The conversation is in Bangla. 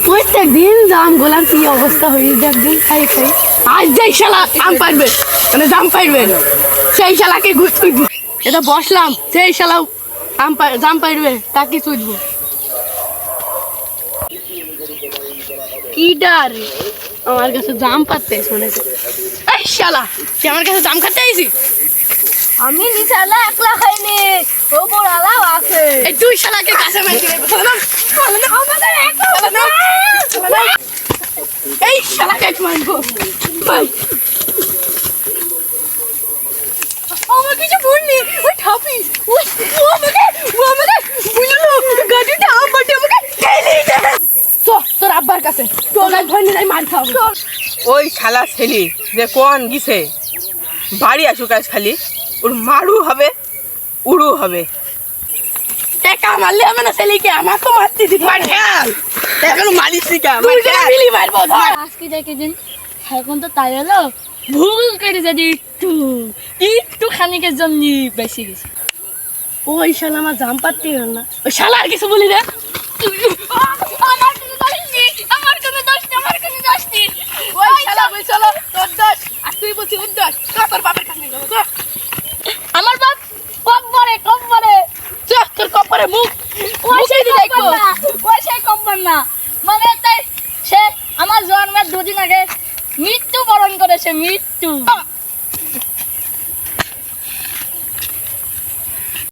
প্রত্যেক দিন জাম গোলার কি অবস্থা হয়ে একদিন খাই খাই আজ যেই শালা আম পারবে মানে জাম পারবে সেই শালাকে ঘুরতে এটা বসলাম সেই শালা জাম পারবে তাকে চুদবো কি ডার আমার কাছে জাম পাতে শুনেছে এই শালা তুই আমার কাছে জাম খাতে আইছি আমি নিশালা একলা খাইনি ওপর আলাও আছে এই তুই শালাকে কাছে মারছি রে আমাদের একলা এই শালাকে মারবো ভাই আমার কিছু বলনি ওই ঠাপি ও আমাকে বুঝলো গাড়িটা আমাকে খেলি দে তোর আব্বার কাছে তোর ভয় নেই মার খাও ওই শালা ছেলে যে কোন গিছে বাড়ি আসুক আজ খালি ওর মারু হবে উড়ু হবে টেকা মারলে হবে না ছেলেকে আমার তো মারতে দিবি মার খেয়াল এখন মারিস নি কা মার খেয়াল মিলি মারবো ধর আজকে দেখে দিন এখন তো তাই হলো ভুল করে যদি একটু খানিকের জন্য বেশি গেছে ওই শালা আমার জাম পারতে হল না ওই শালা আর কিছু বলি রে আমার কোনো দোষ নেই আমার কোনো দোষ নেই ওই শালা বল চলো তোর দোষ আর তুই বলছিস ওর দোষ তোর বাপের কাছে যাবো তো আমার বাপ কম পরে তোর কপারে মুখ ওই সেই কম্পন না মানে তাই সে আমার জন্মের দুদিন আগে মৃত্যু বরণ করেছে মৃত্যু